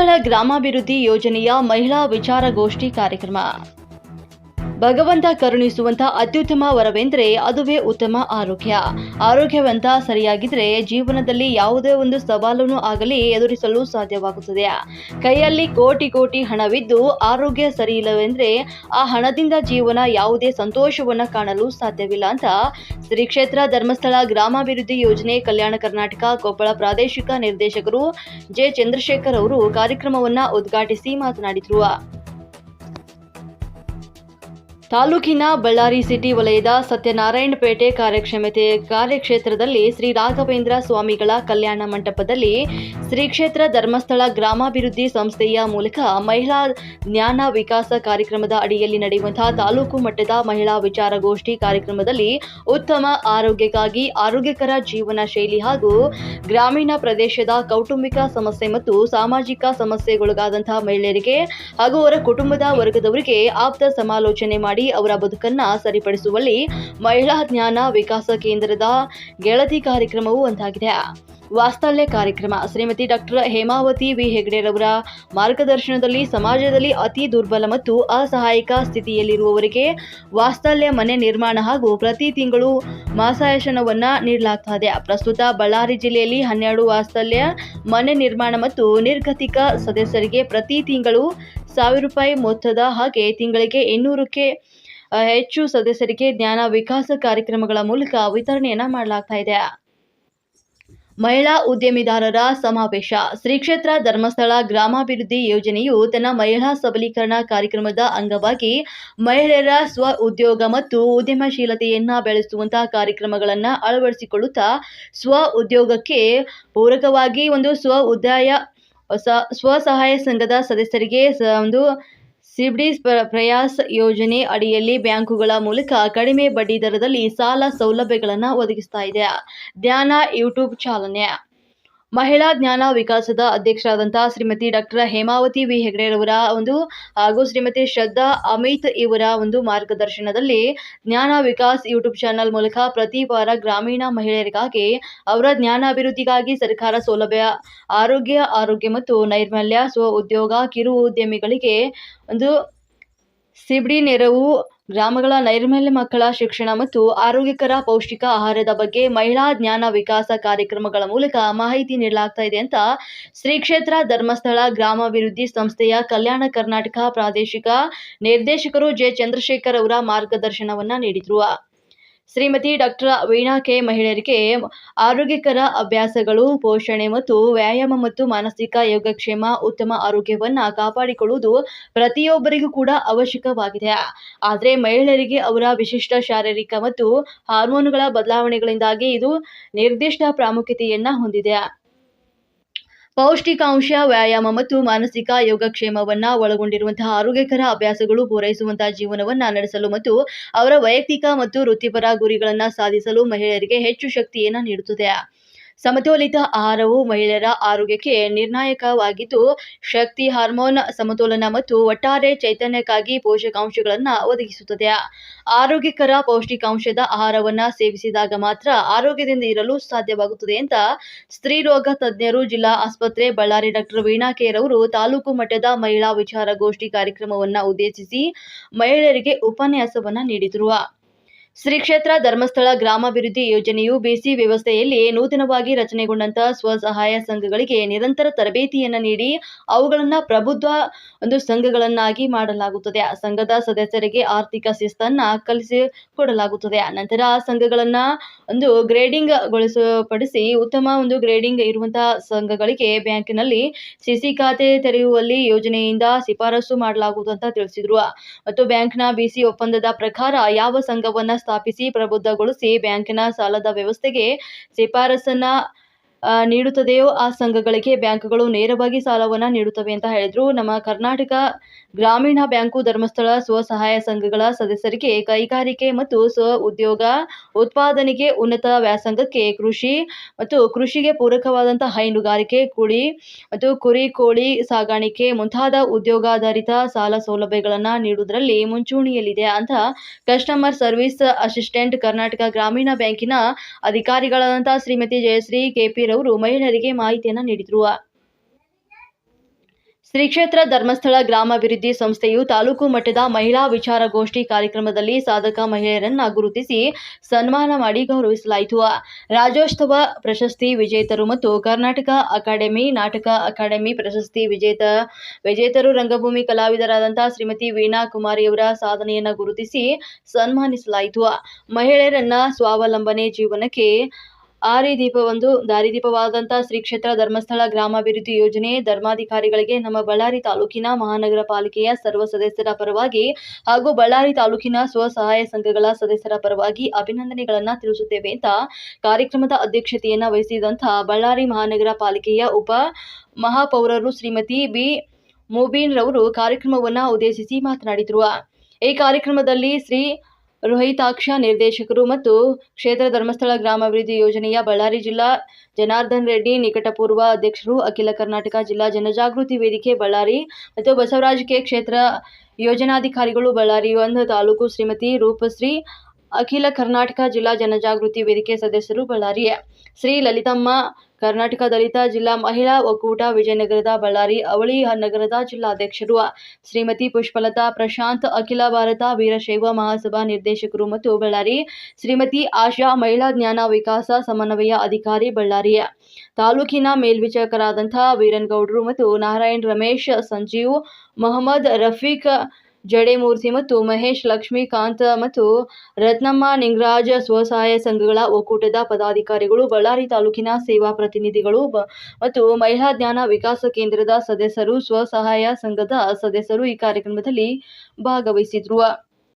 ಧರ್ಮಸ್ಥಳ ಗ್ರಾಮಾಭಿವೃದ್ಧಿ ಯೋಜನೆಯ ಮಹಿಳಾ ವಿಚಾರಗೋಷ್ಠಿ ಕಾರ್ಯಕ್ರಮ. ಭಗವಂತ ಕರುಣಿಸುವಂತ ಅತ್ಯುತ್ತಮ ವರವೆಂದರೆ ಅದುವೇ ಉತ್ತಮ ಆರೋಗ್ಯ. ಆರೋಗ್ಯವಂತ ಸರಿಯಾಗಿದ್ರೆ ಜೀವನದಲ್ಲಿ ಯಾವುದೇ ಒಂದು ಸವಾಲನ್ನು ಆಗಲಿ ಎದುರಿಸಲು ಸಾಧ್ಯವಾಗುತ್ತದೆ. ಕೈಯಲ್ಲಿ ಕೋಟಿ ಕೋಟಿ ಹಣವಿದ್ದು ಆರೋಗ್ಯ ಸರಿಯಿಲ್ಲವೆಂದ್ರೆ ಆ ಹಣದಿಂದ ಜೀವನ ಯಾವುದೇ ಸಂತೋಷವನ್ನ ಕಾಣಲು ಸಾಧ್ಯವಿಲ್ಲ ಅಂತ ಶ್ರೀ ಕ್ಷೇತ್ರ ಧರ್ಮಸ್ಥಳ ಗ್ರಾಮಾಭಿವೃದ್ಧಿ ಯೋಜನೆ ಕಲ್ಯಾಣ ಕರ್ನಾಟಕ ಕೊಪ್ಪಳ ಪ್ರಾದೇಶಿಕ ನಿರ್ದೇಶಕರು ಜೆ ಚಂದ್ರಶೇಖರ್ ಅವರು ಕಾರ್ಯಕ್ರಮವನ್ನ ಉದ್ಘಾಟಿಸಿ ಮಾತನಾಡಿದರು. ತಾಲೂಕಿನ ಬಳ್ಳಾರಿ ಸಿಟಿ ವಲಯದ ಸತ್ಯನಾರಾಯಣಪೇಟೆ ಕಾರ್ಯಕ್ಷೇತ್ರದಲ್ಲಿ ಶ್ರೀ ರಾಘವೇಂದ್ರ ಸ್ವಾಮಿಗಳ ಕಲ್ಯಾಣ ಮಂಟಪದಲ್ಲಿ ಶ್ರೀ ಕ್ಷೇತ್ರ ಧರ್ಮಸ್ಥಳ ಗ್ರಾಮಾಭಿವೃದ್ಧಿ ಸಂಸ್ಥೆಯ ಮೂಲಕ ಮಹಿಳಾ ಜ್ಞಾನ ವಿಕಾಸ ಕಾರ್ಯಕ್ರಮದ ಅಡಿಯಲ್ಲಿ ನಡೆಯುವಂತಹ ತಾಲೂಕು ಮಟ್ಟದ ಮಹಿಳಾ ವಿಚಾರಗೋಷ್ಠಿ ಕಾರ್ಯಕ್ರಮದಲ್ಲಿ ಉತ್ತಮ ಆರೋಗ್ಯಕ್ಕಾಗಿ ಆರೋಗ್ಯಕರ ಜೀವನ ಶೈಲಿ ಹಾಗೂ ಗ್ರಾಮೀಣ ಪ್ರದೇಶದ ಕೌಟುಂಬಿಕ ಸಮಸ್ಯೆ ಮತ್ತು ಸಾಮಾಜಿಕ ಸಮಸ್ಯೆಗೊಳಗಾದಂತಹ ಮಹಿಳೆಯರಿಗೆ ಹಾಗೂ ಅವರ ಕುಟುಂಬದ ವರ್ಗದವರಿಗೆ ಆಪ್ತ ಸಮಾಲೋಚನೆ ಮಾಡಿ ಅವರ ಬದುಕನ್ನ ಸರಿಪಡಿಸುವಲ್ಲಿ ಮಹಿಳಾ ಜ್ಞಾನ ವಿಕಾಸ ಕೇಂದ್ರದ ಗೆಳತಿ ಕಾರ್ಯಕ್ರಮವು ಒಂದಾಗಿದೆ. ವಾಸ್ತಲ್ಯ ಕಾರ್ಯಕ್ರಮ ಶ್ರೀಮತಿ ಡಾಕ್ಟರ್ ಹೇಮಾವತಿ ವಿ ಹೆಗ್ಡೆರವರ ಮಾರ್ಗದರ್ಶನದಲ್ಲಿ ಸಮಾಜದಲ್ಲಿ ಅತಿ ದುರ್ಬಲ ಮತ್ತು ಅಸಹಾಯಕ ಸ್ಥಿತಿಯಲ್ಲಿರುವವರಿಗೆ ವಾಸ್ತಲ್ಯ ಮನೆ ನಿರ್ಮಾಣ ಹಾಗೂ ಪ್ರತಿ ತಿಂಗಳು ಮಾಸಾಶನವನ್ನ ನೀಡಲಾಗುತ್ತದೆ. ಪ್ರಸ್ತುತ ಬಳ್ಳಾರಿ ಜಿಲ್ಲೆಯಲ್ಲಿ 12 ವಾಸ್ತಲ್ಯ ಮನೆ ನಿರ್ಮಾಣ ಮತ್ತು ನಿರ್ಗತಿಕ ಸದಸ್ಯರಿಗೆ ಪ್ರತಿ ತಿಂಗಳು ₹1,000 ಮೊತ್ತದ ಹಾಗೆ ತಿಂಗಳಿಗೆ 200ಕ್ಕೆ ಹೆಚ್ಚು ಸದಸ್ಯರಿಗೆ ಜ್ಞಾನ ವಿಕಾಸ ಕಾರ್ಯಕ್ರಮಗಳ ಮೂಲಕ ವಿತರಣೆಯನ್ನ ಮಾಡಲಾಗ್ತಾ ಇದೆ. ಮಹಿಳಾ ಉದ್ಯಮಿದಾರರ ಸಮಾವೇಶ ಶ್ರೀ ಕ್ಷೇತ್ರ ಧರ್ಮಸ್ಥಳ ಗ್ರಾಮಾಭಿವೃದ್ಧಿ ಯೋಜನೆಯು ತನ್ನ ಮಹಿಳಾ ಸಬಲೀಕರಣ ಕಾರ್ಯಕ್ರಮದ ಅಂಗವಾಗಿ ಮಹಿಳೆಯರ ಸ್ವ ಉದ್ಯೋಗ ಮತ್ತು ಉದ್ಯಮಶೀಲತೆಯನ್ನ ಬೆಳೆಸುವಂತಹ ಕಾರ್ಯಕ್ರಮಗಳನ್ನು ಅಳವಡಿಸಿಕೊಳ್ಳುತ್ತಾ ಸ್ವ ಉದ್ಯೋಗಕ್ಕೆ ಪೂರಕವಾಗಿ ಒಂದು ಸ್ವಸಹಾಯ ಸಂಘದ ಸದಸ್ಯರಿಗೆ ಒಂದು ಸಿಬಿಡಿ ಪ್ರಯಾಸ್ ಯೋಜನೆ ಅಡಿಯಲ್ಲಿ ಬ್ಯಾಂಕುಗಳ ಮೂಲಕ ಕಡಿಮೆ ಬಡ್ಡಿ ದರದಲ್ಲಿ ಸಾಲ ಸೌಲಭ್ಯಗಳನ್ನು ಒದಗಿಸ್ತಾ ಇದೆ. ಜ್ಞಾನ ಯೂಟ್ಯೂಬ್ ಚಾಲನೆ ಮಹಿಳಾ ಜ್ಞಾನ ವಿಕಾಸದ ಅಧ್ಯಕ್ಷರಾದಂತಹ ಶ್ರೀಮತಿ ಡಾಕ್ಟರ್ ಹೇಮಾವತಿ ವಿ ಹೆಗ್ಡೆರವರ ಹಾಗೂ ಶ್ರೀಮತಿ ಶ್ರದ್ಧಾ ಅಮಿತ್ ಇವರ ಮಾರ್ಗದರ್ಶನದಲ್ಲಿ ಜ್ಞಾನ ವಿಕಾಸ್ ಯೂಟ್ಯೂಬ್ ಚಾನೆಲ್ ಮೂಲಕ ಪ್ರತಿ ವಾರ ಗ್ರಾಮೀಣ ಮಹಿಳೆಯರಿಗಾಗಿ ಅವರ ಜ್ಞಾನಾಭಿವೃದ್ಧಿಗಾಗಿ ಸರ್ಕಾರ ಸೌಲಭ್ಯ ಆರೋಗ್ಯ ಮತ್ತು ನೈರ್ಮಲ್ಯ ಸ್ವ ಉದ್ಯೋಗ ಕಿರು ಉದ್ಯಮಿಗಳಿಗೆ ಸಿಬಿಡಿ ನೆರವು ಗ್ರಾಮಗಳ ನೈರ್ಮಲ್ಯ ಮಕ್ಕಳ ಶಿಕ್ಷಣ ಮತ್ತು ಆರೋಗ್ಯಕರ ಪೌಷ್ಟಿಕ ಆಹಾರದ ಬಗ್ಗೆ ಮಹಿಳಾ ಜ್ಞಾನ ವಿಕಾಸ ಕಾರ್ಯಕ್ರಮಗಳ ಮೂಲಕ ಮಾಹಿತಿ ನೀಡಲಾಗ್ತಾ ಇದೆ ಅಂತ ಶ್ರೀ ಕ್ಷೇತ್ರ ಧರ್ಮಸ್ಥಳ ಗ್ರಾಮಾಭಿವೃದ್ಧಿ ಸಂಸ್ಥೆಯ ಕಲ್ಯಾಣ ಕರ್ನಾಟಕ ಪ್ರಾದೇಶಿಕ ನಿರ್ದೇಶಕರು ಜೆ ಚಂದ್ರಶೇಖರ್ ಅವರ ಮಾರ್ಗದರ್ಶನವನ್ನ ನೀಡಿದರು. ಶ್ರೀಮತಿ ಡಾಕ್ಟರ್ ವೀಣಾ ಕೆ ಮಹಿಳೆಯರಿಗೆ ಆರೋಗ್ಯಕರ ಅಭ್ಯಾಸಗಳು ಪೋಷಣೆ ಮತ್ತು ವ್ಯಾಯಾಮ ಮತ್ತು ಮಾನಸಿಕ ಯೋಗಕ್ಷೇಮ ಉತ್ತಮ ಆರೋಗ್ಯವನ್ನ ಕಾಪಾಡಿಕೊಳ್ಳುವುದು ಪ್ರತಿಯೊಬ್ಬರಿಗೂ ಕೂಡ ಅವಶ್ಯಕವಾಗಿದೆ. ಆದರೆ ಮಹಿಳೆಯರಿಗೆ ಅವರ ವಿಶಿಷ್ಟ ಶಾರೀರಿಕ ಮತ್ತು ಹಾರ್ಮೋನುಗಳ ಬದಲಾವಣೆಗಳಿಂದಾಗಿ ಇದು ನಿರ್ದಿಷ್ಟ ಪ್ರಾಮುಖ್ಯತೆಯನ್ನ ಹೊಂದಿದೆ. ಪೌಷ್ಟಿಕಾಂಶ ವ್ಯಾಯಾಮ ಮತ್ತು ಮಾನಸಿಕ ಯೋಗಕ್ಷೇಮವನ್ನ ಒಳಗೊಂಡಿರುವಂತಹ ಆರೋಗ್ಯಕರ ಅಭ್ಯಾಸಗಳು ಪೂರೈಸುವಂತಹ ಜೀವನವನ್ನ ನಡೆಸಲು ಮತ್ತು ಅವರ ವೈಯಕ್ತಿಕ ಮತ್ತು ವೃತ್ತಿಪರ ಗುರಿಗಳನ್ನು ಸಾಧಿಸಲು ಮಹಿಳೆಯರಿಗೆ ಹೆಚ್ಚು ಶಕ್ತಿಯನ್ನ ನೀಡುತ್ತದೆ. ಸಮತೋಲಿತ ಆಹಾರವು ಮಹಿಳೆಯರ ಆರೋಗ್ಯಕ್ಕೆ ನಿರ್ಣಾಯಕವಾಗಿದ್ದು ಶಕ್ತಿ ಹಾರ್ಮೋನ್ ಸಮತೋಲನ ಮತ್ತು ಒಟ್ಟಾರೆ ಚೈತನ್ಯಕ್ಕಾಗಿ ಪೋಷಕಾಂಶಗಳನ್ನು ಒದಗಿಸುತ್ತದೆ. ಆರೋಗ್ಯಕರ ಪೌಷ್ಟಿಕಾಂಶದ ಆಹಾರವನ್ನು ಸೇವಿಸಿದಾಗ ಮಾತ್ರ ಆರೋಗ್ಯದಿಂದ ಇರಲು ಸಾಧ್ಯವಾಗುತ್ತದೆ ಅಂತ ಸ್ತ್ರೀರೋಗ ತಜ್ಞರು ಜಿಲ್ಲಾ ಆಸ್ಪತ್ರೆ ಬಳ್ಳಾರಿ ಡಾಕ್ಟರ್ ವೀಣಾ ಕೆ ರವರು ತಾಲೂಕು ಮಟ್ಟದ ಮಹಿಳಾ ವಿಚಾರಗೋಷ್ಠಿ ಕಾರ್ಯಕ್ರಮವನ್ನು ಉದ್ದೇಶಿಸಿ ಮಹಿಳೆಯರಿಗೆ ಉಪನ್ಯಾಸವನ್ನ ನೀಡಿದರು. ಶ್ರೀ ಕ್ಷೇತ್ರ ಧರ್ಮಸ್ಥಳ ಗ್ರಾಮಾಭಿವೃದ್ಧಿ ಯೋಜನೆಯು ಬಿಸಿ ವ್ಯವಸ್ಥೆಯಲ್ಲಿ ನೂತನವಾಗಿ ರಚನೆಗೊಂಡಂತಹ ಸ್ವಸಹಾಯ ಸಂಘಗಳಿಗೆ ನಿರಂತರ ತರಬೇತಿಯನ್ನು ನೀಡಿ ಅವುಗಳನ್ನು ಪ್ರಬುದ್ಧ ಸಂಘಗಳನ್ನಾಗಿ ಮಾಡಲಾಗುತ್ತದೆ. ಸಂಘದ ಸದಸ್ಯರಿಗೆ ಆರ್ಥಿಕ ಶಿಸ್ತನ್ನ ಕಲಿಸಿಕೊಡಲಾಗುತ್ತದೆ. ನಂತರ ಆ ಸಂಘಗಳನ್ನು ಗ್ರೇಡಿಂಗ್ ಗೊಳಿಸಪಡಿಸಿ ಉತ್ತಮ ಗ್ರೇಡಿಂಗ್ ಇರುವಂತಹ ಸಂಘಗಳಿಗೆ ಬ್ಯಾಂಕಿನಲ್ಲಿ ಸಿಸಿ ಖಾತೆ ತೆರೆಯುವಲ್ಲಿ ಯೋಜನೆಯಿಂದ ಶಿಫಾರಸು ಮಾಡಲಾಗುವುದು ಅಂತ ತಿಳಿಸಿದರು. ಮತ್ತು ಬ್ಯಾಂಕ್ನ ಬಿಸಿ ಒಪ್ಪಂದದ ಪ್ರಕಾರ ಯಾವ ಸಂಘವನ್ನ ಸ್ಥಾಪಿಸಿ ಪ್ರಬುದ್ಧಗೊಳಿಸಿ ಬ್ಯಾಂಕಿನ ಸಾಲದ ವ್ಯವಸ್ಥೆಗೆ ಶಿಫಾರಸನ್ನ ನೀಡುತ್ತದೆಯೋ ಆ ಸಂಘಗಳಿಗೆ ಬ್ಯಾಂಕ್ಗಳು ನೇರವಾಗಿ ಸಾಲವನ್ನು ನೀಡುತ್ತವೆ ಅಂತ ಹೇಳಿದ್ರು. ನಮ್ಮ ಕರ್ನಾಟಕ ಗ್ರಾಮೀಣ ಬ್ಯಾಂಕು ಧರ್ಮಸ್ಥಳ ಸ್ವಸಹಾಯ ಸಂಘಗಳ ಸದಸ್ಯರಿಗೆ ಕೈಗಾರಿಕೆ ಮತ್ತು ಸ್ವ ಉದ್ಯೋಗ ಉತ್ಪಾದನೆಗೆ ಉನ್ನತ ವ್ಯಾಸಂಗಕ್ಕೆ ಕೃಷಿ ಮತ್ತು ಕೃಷಿಗೆ ಪೂರಕವಾದಂತಹ ಹೈನುಗಾರಿಕೆ ಕುರಿ ಕೋಳಿ ಸಾಗಾಣಿಕೆ ಮುಂತಾದ ಉದ್ಯೋಗಾಧಾರಿತ ಸಾಲ ಸೌಲಭ್ಯಗಳನ್ನು ನೀಡುವುದರಲ್ಲಿ ಮುಂಚೂಣಿಯಲ್ಲಿದೆ ಅಂತ ಕಸ್ಟಮರ್ ಸರ್ವಿಸ್ ಅಸಿಸ್ಟೆಂಟ್ ಕರ್ನಾಟಕ ಗ್ರಾಮೀಣ ಬ್ಯಾಂಕಿನ ಅಧಿಕಾರಿಗಳಾದಂತಹ ಶ್ರೀಮತಿ ಜಯಶ್ರೀ ಕೆಪಿ ರವರು ಮಹಿಳೆಯರಿಗೆ ಮಾಹಿತಿಯನ್ನು ನೀಡಿದರು. ಶ್ರೀ ಕ್ಷೇತ್ರ ಧರ್ಮಸ್ಥಳ ಗ್ರಾಮಾಭಿವೃದ್ಧಿ ಸಂಸ್ಥೆಯು ತಾಲೂಕು ಮಟ್ಟದ ಮಹಿಳಾ ವಿಚಾರಗೋಷ್ಠಿ ಕಾರ್ಯಕ್ರಮದಲ್ಲಿ ಸಾಧಕ ಮಹಿಳೆಯರನ್ನು ಗುರುತಿಸಿ ಸನ್ಮಾನ ಮಾಡಿ ಗೌರವಿಸಲಾಯಿತು. ರಾಜ್ಯೋತ್ಸವ ಪ್ರಶಸ್ತಿ ವಿಜೇತರು ಮತ್ತು ಕರ್ನಾಟಕ ಅಕಾಡೆಮಿ ನಾಟಕ ಅಕಾಡೆಮಿ ಪ್ರಶಸ್ತಿ ವಿಜೇತರು ರಂಗಭೂಮಿ ಕಲಾವಿದರಾದಂತಹ ಶ್ರೀಮತಿ ವೀಣಾ ಕುಮಾರಿಯವರ ಸಾಧನೆಯನ್ನು ಗುರುತಿಸಿ ಸನ್ಮಾನಿಸಲಾಯಿತು. ಮಹಿಳೆಯರನ್ನ ಸ್ವಾವಲಂಬನೆ ಜೀವನಕ್ಕೆ ದಾರಿದೀಪವಾದಂತಹ ಶ್ರೀ ಕ್ಷೇತ್ರ ಧರ್ಮಸ್ಥಳ ಗ್ರಾಮಾಭಿವೃದ್ಧಿ ಯೋಜನೆ ಧರ್ಮಾಧಿಕಾರಿಗಳಿಗೆ ನಮ್ಮ ಬಳ್ಳಾರಿ ತಾಲೂಕಿನ ಮಹಾನಗರ ಪಾಲಿಕೆಯ ಸರ್ವ ಸದಸ್ಯರ ಪರವಾಗಿ ಹಾಗೂ ಬಳ್ಳಾರಿ ತಾಲೂಕಿನ ಸ್ವಸಹಾಯ ಸಂಘಗಳ ಸದಸ್ಯರ ಪರವಾಗಿ ಅಭಿನಂದನೆಗಳನ್ನು ತಿಳಿಸುತ್ತೇವೆ ಅಂತ ಕಾರ್ಯಕ್ರಮದ ಅಧ್ಯಕ್ಷತೆಯನ್ನು ವಹಿಸಿದಂತಹ ಬಳ್ಳಾರಿ ಮಹಾನಗರ ಪಾಲಿಕೆಯ ಉಪ ಮಹಾಪೌರರು ಶ್ರೀಮತಿ ಬಿ ಮುಬೀನ್ ರವರು ಕಾರ್ಯಕ್ರಮವನ್ನು ಉದ್ದೇಶಿಸಿ ಮಾತನಾಡಿದರು. ಈ ಕಾರ್ಯಕ್ರಮದಲ್ಲಿ ಶ್ರೀ ರೋಹಿತಾಕ್ಷ ನಿರ್ದೇಶಕರು ಮತ್ತು ಕ್ಷೇತ್ರ ಧರ್ಮಸ್ಥಳ ಗ್ರಾಮಾಭಿವೃದ್ಧಿ ಯೋಜನೆಯ ಬಳ್ಳಾರಿ ಜಿಲ್ಲಾ ಜನಾರ್ದನ್ ರೆಡ್ಡಿ ನಿಕಟಪೂರ್ವ ಅಧ್ಯಕ್ಷರು, ಅಖಿಲ ಕರ್ನಾಟಕ ಜಿಲ್ಲಾ ಜನಜಾಗೃತಿ ವೇದಿಕೆ ಬಳ್ಳಾರಿ ಮತ್ತು ಬಸವರಾಜ ಕೆ ಕ್ಷೇತ್ರ ಯೋಜನಾಧಿಕಾರಿಗಳು ಬಳ್ಳಾರಿ 1 ತಾಲೂಕು ಶ್ರೀಮತಿ ರೂಪಶ್ರೀ, ಅಖಿಲ ಕರ್ನಾಟಕ ಜಿಲ್ಲಾ ಜನಜಾಗೃತಿ ವೇದಿಕೆ ಸದಸ್ಯರು ಬಳ್ಳಾರಿ ಶ್ರೀ ಲಲಿತಮ್ಮ, ಕರ್ನಾಟಕ ದಲಿತ ಜಿಲ್ಲಾ ಮಹಿಳಾ ಒಕ್ಕೂಟ ವಿಜಯನಗರದ ಬಳ್ಳಾರಿ ಅವಳಿ ನಗರದ ಜಿಲ್ಲಾಧ್ಯಕ್ಷರು ಶ್ರೀಮತಿ ಪುಷ್ಪಲತಾ ಪ್ರಶಾಂತ್, ಅಖಿಲ ಭಾರತ ವೀರಶೈವ ಮಹಾಸಭಾ ನಿರ್ದೇಶಕರು ಮತ್ತು ಬಳ್ಳಾರಿ ಶ್ರೀಮತಿ ಆಶಾ, ಮಹಿಳಾ ಜ್ಞಾನ ವಿಕಾಸ ಸಮನ್ವಯ ಅಧಿಕಾರಿ ಬಳ್ಳಾರಿ ತಾಲೂಕಿನ ಮೇಲ್ವಿಚಾರಕರಾದಂತಹ ವೀರನಗೌಡರು ಮತ್ತು ನಾರಾಯಣ್, ರಮೇಶ್, ಸಂಜೀವ್, ಮೊಹಮ್ಮದ್ ರಫೀಕ್, ಜಡೇಮೂರ್ತಿ ಮತ್ತು ಮಹೇಶ್, ಲಕ್ಷ್ಮೀಕಾಂತ್ ಮತ್ತು ರತ್ನಮ್ಮ, ನಿಂಗರಾಜ್, ಸ್ವಸಹಾಯ ಸಂಘಗಳ ಒಕ್ಕೂಟದ ಪದಾಧಿಕಾರಿಗಳು, ಬಳ್ಳಾರಿ ತಾಲೂಕಿನ ಸೇವಾ ಪ್ರತಿನಿಧಿಗಳು ಮತ್ತು ಮಹಿಳಾ ಜ್ಞಾನ ವಿಕಾಸ ಕೇಂದ್ರದ ಸದಸ್ಯರು, ಸ್ವಸಹಾಯ ಸಂಘದ ಸದಸ್ಯರು ಈ ಕಾರ್ಯಕ್ರಮದಲ್ಲಿ ಭಾಗವಹಿಸಿದ್ರು.